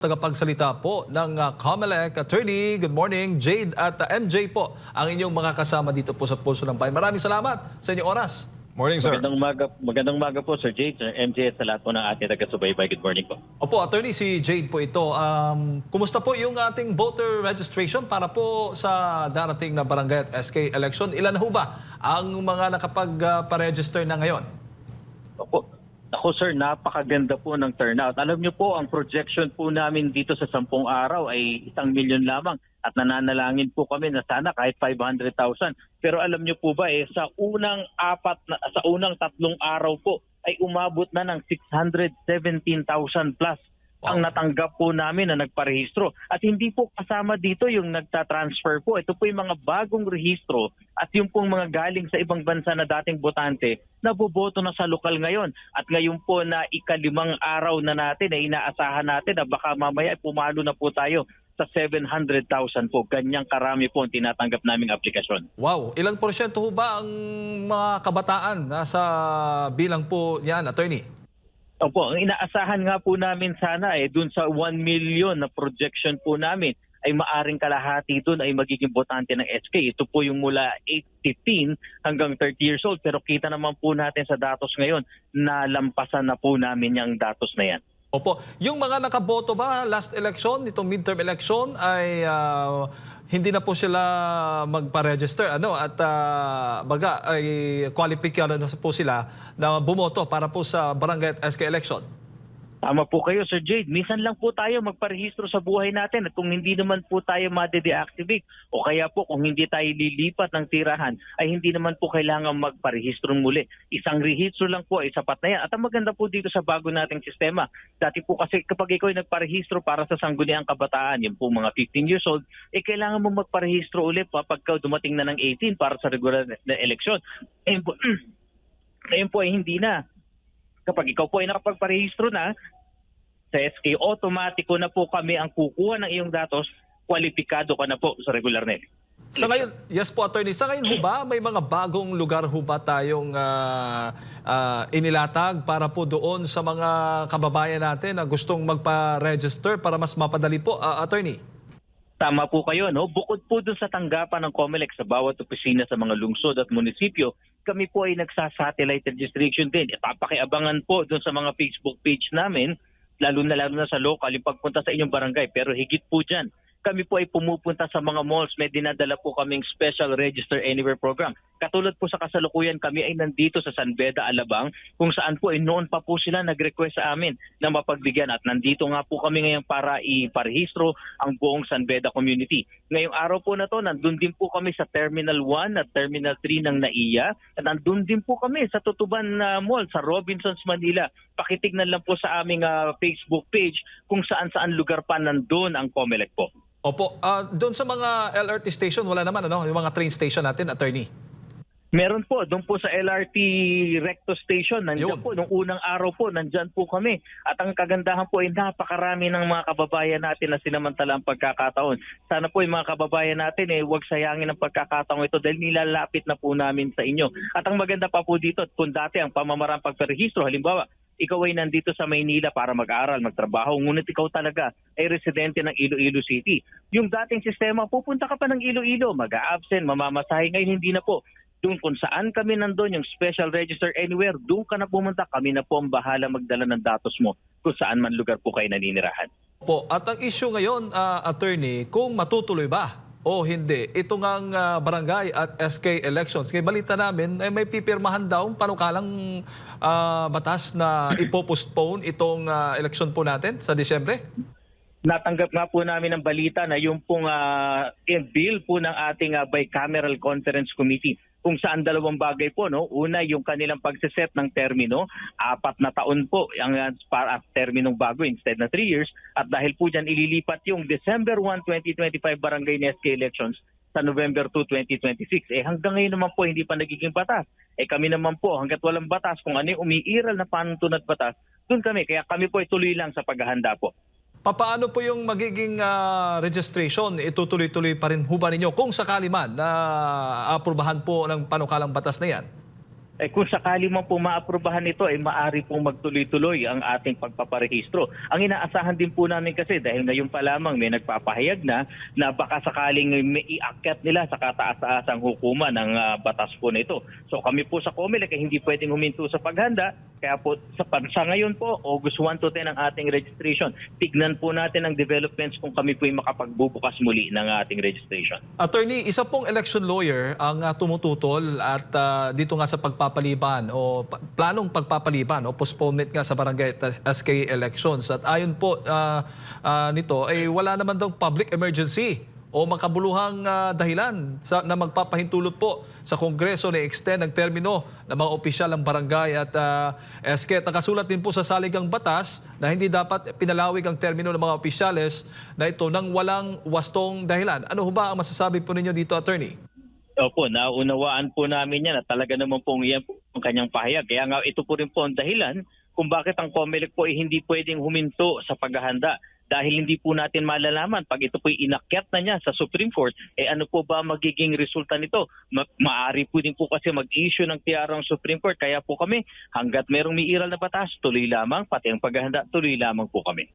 Tagapagsalita po ng COMELEC Attorney. Good morning, Jade at MJ po ang inyong mga kasama dito po sa Pulso ng Bayan. Maraming salamat sa inyong oras. Morning, sir. Magandang umaga po, Sir Jade, Sir MJ, at sa lahat po ng ating taga-subaybay. Good morning po. Opo, Attorney, si Jade po ito. Kumusta po yung ating voter registration para po sa darating na barangay at SK election? Ilan na ho ba ang mga nakapag-register na ngayon? Opo. Ako, sir, napakaganda po ng turnout. Alam niyo po, ang projection po namin dito sa 10 araw ay 1,000,000 lamang at nananalangin po kami na sana kahit 500,000. Pero alam niyo po ba, sa unang 3 araw po ay umabot na ng 617,000 plus ang natanggap po namin na nagparehistro. At hindi po kasama dito yung nagtatransfer po. Ito po yung mga bagong rehistro at yung pong mga galing sa ibang bansa na dating botante na boboto na sa lokal ngayon. At ngayon po na ika-5 araw na natin ay inaasahan natin na baka mamaya pumalo na po tayo sa 700,000 po. Ganyang karami po ang tinatanggap naming aplikasyon. Wow, ilang porsyento ho ba ang mga kabataan nasa bilang po yan, Attorney? Opo, ang inaasahan nga po namin sana dun sa 1 million na projection po namin ay maaring kalahati dun ay magiging botante ng SK. Ito po yung mula 8, 15 hanggang 30 years old. Pero kita naman po natin sa datos ngayon na lampasan na po namin yung datos na yan. Opo, yung mga nakaboto ba last election, itong midterm election ay hindi na po sila magpa-register at baga ay qualified na po sila na bumoto para po sa barangay at SK election. Tama po kayo, Sir Jade. Minsan lang po tayo magparehistro sa buhay natin at kung hindi naman po tayo ma-deactivate o kaya po kung hindi tayo lilipat ng tirahan ay hindi naman po kailangan magparehistro muli. Isang rehistro lang po ay sapat na yan. At ang maganda po dito sa bago nating sistema, dati po kasi kapag ikaw ay nagparehistro para sa sangguniang kabataan, yung po mga 15 years old, kailangan mo magparehistro ulit pagka dumating na ng 18 para sa regular na eleksyon. Ngayon po ay hindi na. Kapag ikaw po ay nakapagparehistro na sa SK, automatiko na po kami ang kukuha ng iyong datos, kwalipikado ka na po sa regular na election. Sa ngayon, yes po, Attorney, sa ngayon ho ba may mga bagong lugar ho ba tayong inilatag para po doon sa mga kababayan natin na gustong magpa-register para mas mapadali po, Attorney? Tama po kayo, no? Bukod po dun sa tanggapan ng COMELEC sa bawat opisina sa mga lungsod at munisipyo, kami po ay nagsa-satellite registration din. Ipapakiabangan po dun sa mga Facebook page namin, lalo na sa local, yung pagpunta sa inyong barangay. Pero higit po dyan, kami po ay pumupunta sa mga malls, may dinadala po kaming Special Register Anywhere program. Katulad po sa kasalukuyan, kami ay nandito sa San Beda, Alabang, kung saan po noon pa po sila nag-request sa amin na mapagbigyan. At nandito nga po kami ngayon para iparehistro ang buong San Beda community. Ngayong araw po na to, nandun din po kami sa Terminal 1 at Terminal 3 ng NAIA. At nandun din po kami sa Tutuban Mall, sa Robinsons, Manila. Pakitignan lang po sa aming Facebook page kung saan-saan lugar pa nandun ang COMELEC po. Opo, doon sa mga LRT station, wala naman yung mga train station natin, Attorney? Meron po, doon po sa LRT Recto Station, nandiyan po, nung unang araw po, nandyan po kami. At ang kagandahan po ay napakarami ng mga kababayan natin na sinamantala ang pagkakataon. Sana po yung mga kababayan natin huwag sayangin ang pagkakataon ito dahil nilalapit na po namin sa inyo. At ang maganda pa po dito, kung dati ang pamamaraan pagparehistro, halimbawa, ikaw ay nandito sa Maynila para mag-aral, magtrabaho, ngunit ikaw talaga ay residente ng Iloilo City. Yung dating sistema, pupunta ka pa ng Iloilo, mag-a-absent, mamamasahe. Ngayon hindi na po. Doon kung saan kami nandun, yung Special Register Anywhere, doon ka na pumunta, kami na po ang bahala magdala ng datos mo kung saan man lugar po kayo naninirahan. Po, at ang issue ngayon, Attorney, kung matutuloy ba o hindi, ito ngang barangay at SK elections. Kaya balita namin, may pipirmahan daw panukalang batas na ipopostpone itong election po natin sa Disyembre. Natanggap nga po namin ang balita na yung pong bill po ng ating bicameral conference committee kung saan dalawang bagay po, no? Una, yung kanilang pagsiset ng termino, 4 na taon po ang para terminong bago instead na 3 years. At dahil po dyan ililipat yung December 1, 2025 barangay na SK elections sa November 2, 2026. Hanggang ngayon naman po hindi pa nagiging batas. Kami naman po hanggat walang batas, kung ano yung umiiral na panuntunat batas, doon kami. Kaya kami po ay tuloy lang sa paghahanda po. Paano po yung magiging registration? Itutuloy-tuloy pa rin ho ba ninyo kung sakali man na aprubahan po ng panukalang batas na yan? kung sakali man po maaprubahan ito, maari pong magtuloy-tuloy ang ating pagpaparehistro. Ang inaasahan din po namin kasi dahil ngayon pa lamang may nagpapahayag na baka sakaling may iakyat nila sa kataas-taasang hukuman ng batas po na ito. So kami po sa COMELEC ay hindi pwedeng huminto sa paghanda. Kaya po sa ngayon po, August 1 to 10 ang ating registration. Tignan po natin ang developments kung kami po ay makapagbubukas muli ng ating registration. Attorney, isa pong election lawyer ang tumututol at dito nga sa pagpapaliban o planong pagpapaliban o postponement nga sa barangay at SK elections. At ayon po nito, wala naman daw public emergency o makabuluhang dahilan na magpapahintulot po sa Kongreso na extend ang termino ng mga opisyal ng barangay at SK. Nakasulat din po sa saligang batas na hindi dapat pinalawig ang termino ng mga opisyales na ito nang walang wastong dahilan. Ano ho ba ang masasabi po ninyo dito, Attorney? Opo, naunawaan po namin yan at talaga naman pong iyan po ang kanyang pahayag. Kaya nga ito po rin po ang dahilan kung bakit ang COMELEC po ay hindi pwedeng huminto sa paghahanda. Dahil hindi po natin malalaman pag ito po inakyat na niya sa Supreme Court, ano po ba magiging resulta nito? Maari po din po kasi mag-issue ng tiara ang Supreme Court. Kaya po kami, hanggat merong may iral na batas, tuloy lamang, pati ang paghahanda, tuloy lamang po kami.